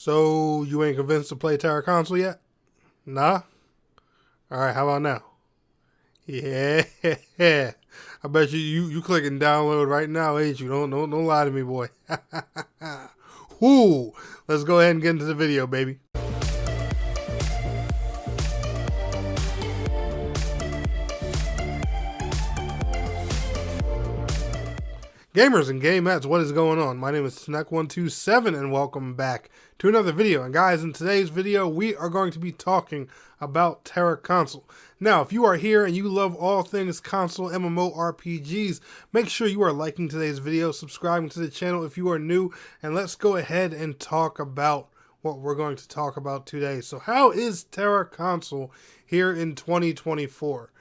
So, you ain't convinced to play TERA Console yet? Nah? Alright, how about now? Yeah. I bet you clicking download right now, ain't you? Don't lie to me, boy. Whoo! Let's go ahead and get into the video, baby. Gamers and gamettes, what is going on? My name is Snack127 and welcome back to another video. And guys, in today's video, we are going to be talking about TERA Console. Now, if you are here and you love all things console MMORPGs, make sure you are liking today's video, subscribing to the channel if you are new, and let's go ahead and talk about what we're going to talk about today. So how is TERA Console here in 2024?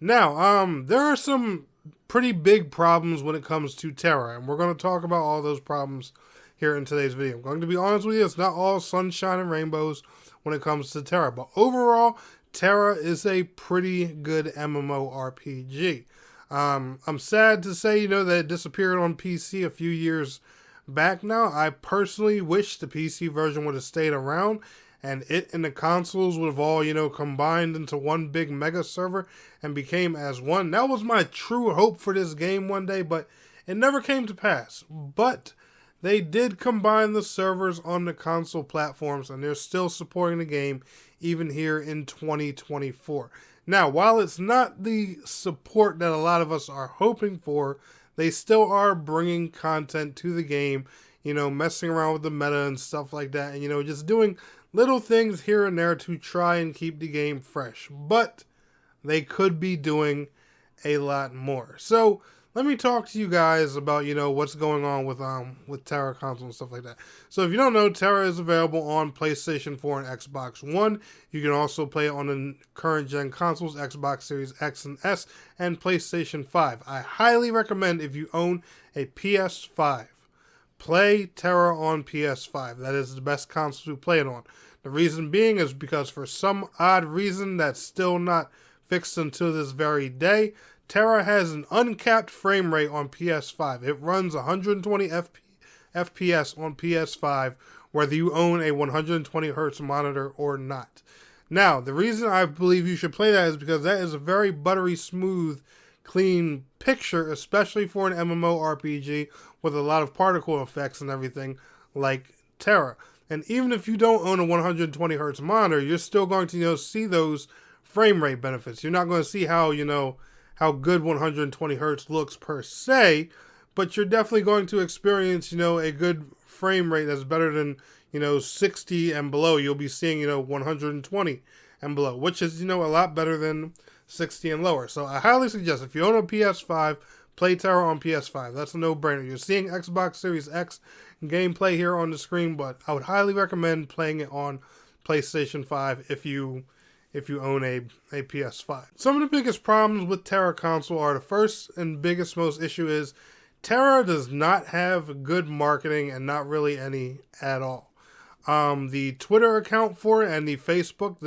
Now, there are some pretty big problems when it comes to TERA, and we're going to talk about all those problems here in today's video. I'm going to be honest with you, it's not all sunshine and rainbows when it comes to TERA, but overall, TERA is a pretty good MMORPG. I'm sad to say, that it disappeared on PC a few years back now. I personally wish the PC version would have stayed around and it and the consoles would have all, combined into one big mega server and became as one. That was my true hope for this game one day, but it never came to pass. But they did combine the servers on the console platforms, and they're still supporting the game even here in 2024. Now, while it's not the support that a lot of us are hoping for, they still are bringing content to the game, messing around with the meta and stuff like that, and, just doing little things here and there to try and keep the game fresh. But they could be doing a lot more. So let me talk to you guys about, what's going on with TERA Console and stuff like that. So if you don't know, TERA is available on PlayStation 4 and Xbox One. You can also play it on the current gen consoles, Xbox Series X and S, and PlayStation 5. I highly recommend, if you own a PS5, play TERA on PS5. That is the best console to play it on. The reason being is because for some odd reason that's still not fixed until this very day, TERA has an uncapped frame rate on PS5. It runs 120 FPS on PS5, whether you own a 120 Hz monitor or not. Now, the reason I believe you should play that is because that is a very buttery smooth, clean picture, especially for an MMORPG with a lot of particle effects and everything like TERA. And even if you don't own a 120 Hz monitor, you're still going to, see those frame rate benefits. You're not going to see how, how good 120 Hz looks per se, but you're definitely going to experience, a good frame rate that's better than, 60 and below. You'll be seeing, 120 and below, which is, a lot better than 60 and lower. So I highly suggest, if you own a PS5, play TERA on PS5. That's a no-brainer. You're seeing Xbox Series X gameplay here on the screen, but I would highly recommend playing it on PlayStation 5 if you own a PS5. Some of the biggest problems with TERA Console are, the first and biggest most issue is TERA does not have good marketing, and not really any at all. The Twitter account for it and the Facebook,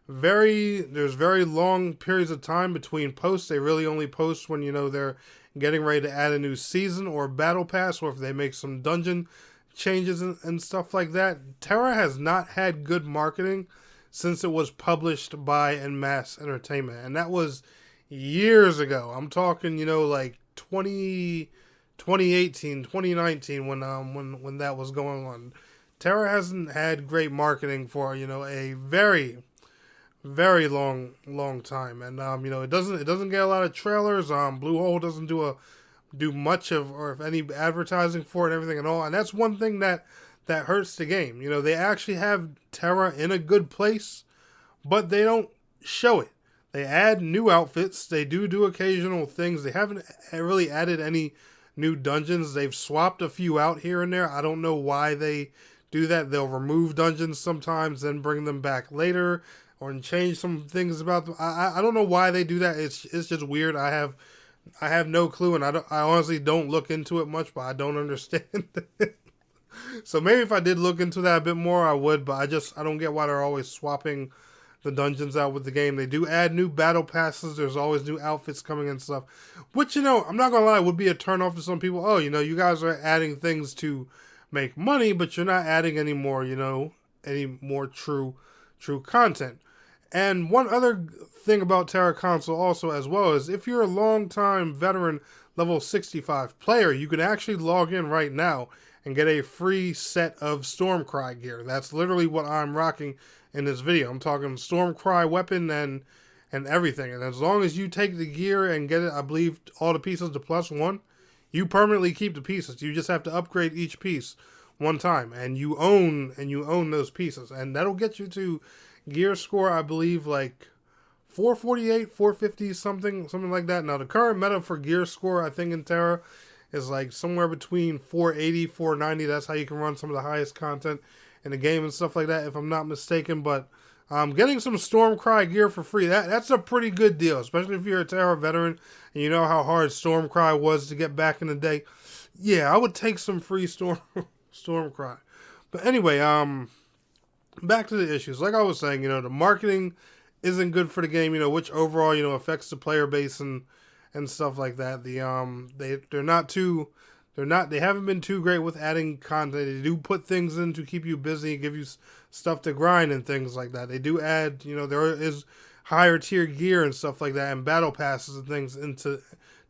there's very long periods of time between posts. They really only post when, they're getting ready to add a new season or battle pass, or if they make some dungeon changes and stuff like that. TERA has not had good marketing since it was published by Mass Entertainment, and that was years ago. I'm talking, like 2018, 2019, when that was going on. TERA hasn't had great marketing for, a very, very long time, and it doesn't get a lot of trailers. Bluehole doesn't do much of, or if any, advertising for it and everything at all, and that's one thing that hurts the game. They actually have TERA in a good place, but they don't show it. They add new outfits. They do occasional things. They haven't really added any new dungeons. They've swapped a few out here and there. I don't know why they do that. They'll remove dungeons sometimes, then bring them back later, or change some things about them. I don't know why they do that. It's just weird. I have no clue, and I honestly don't look into it much, but I don't understand it. So maybe if I did look into that a bit more, I would, but I don't get why they're always swapping the dungeons out with the game. They do add new battle passes. There's always new outfits coming and stuff, which, I'm not going to lie, would be a turn off to some people. Oh, you guys are adding things to make money, but you're not adding any more, any more true content. And one other thing about TERA Console also as well is if you're a long-time veteran level 65 player, you can actually log in right now and get a free set of Stormcry gear. That's literally what I'm rocking in this video. I'm talking Stormcry weapon and everything. And as long as you take the gear and get it, I believe, all the pieces to +1, you permanently keep the pieces. You just have to upgrade each piece one time, and you own those pieces. And that'll get you to gear score, I believe, like 448, 450, something like that. Now, the current meta for gear score, I think, in TERA is like somewhere between 480, 490. That's how you can run some of the highest content in the game and stuff like that, if I'm not mistaken. But getting some Stormcry gear for free, that's a pretty good deal, especially if you're a TERA veteran and you know how hard Stormcry was to get back in the day. Yeah, I would take some free Stormcry. But anyway, back to the issues. Like I was saying, the marketing isn't good for the game, which overall, affects the player base and stuff like that. They haven't been too great with adding content. They do put things in to keep you busy, give you stuff to grind and things like that. They do add, there is higher tier gear and stuff like that, and battle passes and things to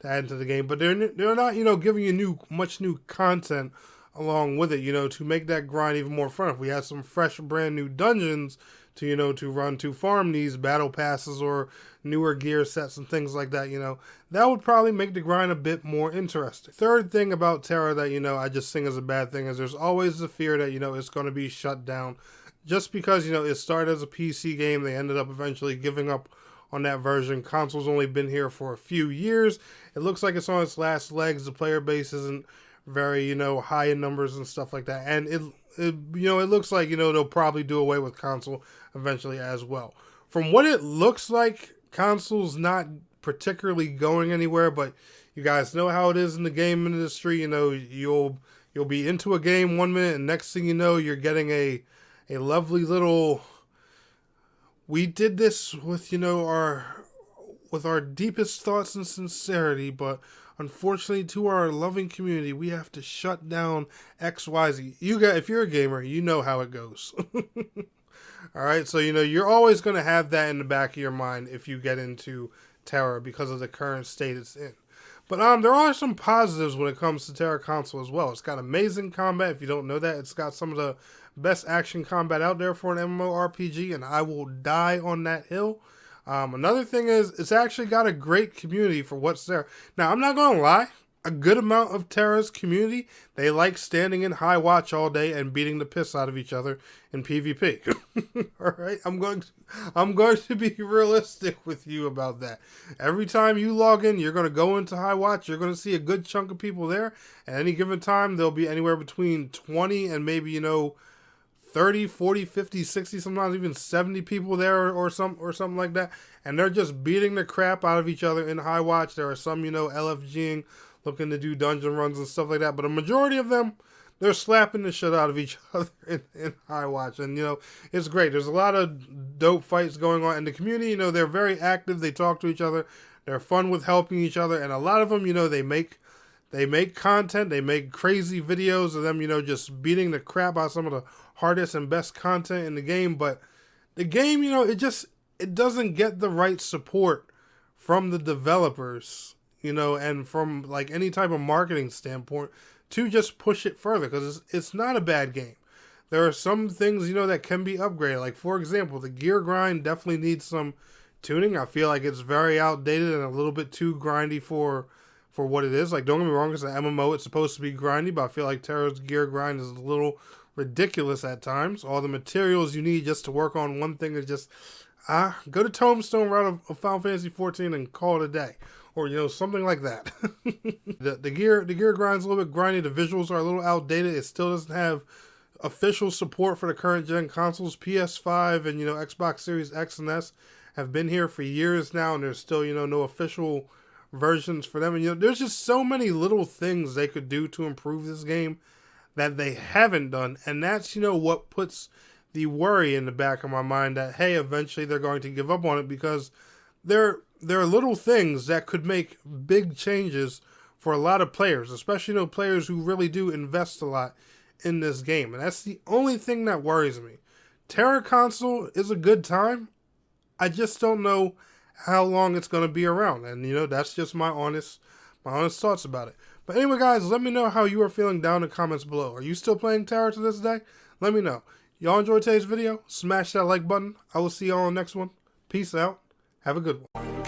add to the game. But they're not, giving you much new content along with it, to make that grind even more fun. If we had some fresh, brand new dungeons to run to farm these battle passes or newer gear sets and things like that, that would probably make the grind a bit more interesting. Third thing about TERA that, I just think is a bad thing is there's always the fear that, it's going to be shut down. Just because, it started as a PC game, they ended up eventually giving up on that version. Console's only been here for a few years. It looks like it's on its last legs. The player base isn't very, high in numbers and stuff like that. And it looks like, they'll probably do away with console eventually as well. From what it looks like, console's not particularly going anywhere, but you guys know how it is in the game industry. You'll be into a game 1 minute, and next thing you know, you're getting a lovely little, we did this with, with our deepest thoughts and sincerity, but unfortunately, to our loving community, we have to shut down XYZ. If you're a gamer, you know how it goes. All right, so you're always going to have that in the back of your mind if you get into TERA because of the current state it's in. But there are some positives when it comes to TERA Console as well. It's got amazing combat. If you don't know that, it's got some of the best action combat out there for an MMORPG, and I will die on that hill. Another thing is, it's actually got a great community for what's there. Now, I'm not going to lie. A good amount of TERA's community, they like standing in high watch all day and beating the piss out of each other in PvP. All right, I'm going to be realistic with you about that. Every time you log in, you're going to go into high watch. You're going to see a good chunk of people there. At any given time, there'll be anywhere between 20 and maybe 30, 40, 50, 60, sometimes even 70 people there or something like that. And they're just beating the crap out of each other in high watch. There are some, LFGing, looking to do dungeon runs and stuff like that. But a majority of them, they're slapping the shit out of each other in high watch. And, it's great. There's a lot of dope fights going on in the community. They're very active. They talk to each other. They're fun with helping each other. And a lot of them, they make content. They make crazy videos of them, just beating the crap out of some of the hardest and best content in the game. But the game, it doesn't get the right support from the developers, and from like any type of marketing standpoint to just push it further, because it's not a bad game. There are some things, that can be upgraded. Like, for example, the gear grind definitely needs some tuning. I feel like it's very outdated and a little bit too grindy for what it is. Like, don't get me wrong, it's an MMO. It's supposed to be grindy, but I feel like TERA's gear grind is a little ridiculous at times. All the materials you need just to work on one thing is just, go to Tombstone route of Final Fantasy 14 and call it a day. Or, something like that. the gear grind's a little bit grindy. The visuals are a little outdated. It still doesn't have official support for the current gen consoles. PS5 and, Xbox Series X and S have been here for years now, and there's still, no official versions for them. And, there's just so many little things they could do to improve this game that they haven't done. And that's, what puts the worry in the back of my mind that, hey, eventually they're going to give up on it, because there are little things that could make big changes for a lot of players, especially, players who really do invest a lot in this game, and that's the only thing that worries me. TERA Console is a good time. I just don't know how long it's going to be around, and that's just my honest thoughts about it. But anyway, guys, let me know how you are feeling down in the comments below. Are you still playing TERA to this day? Let me know. Y'all enjoyed today's video? Smash that like button. I will see y'all on the next one. Peace out. Have a good one.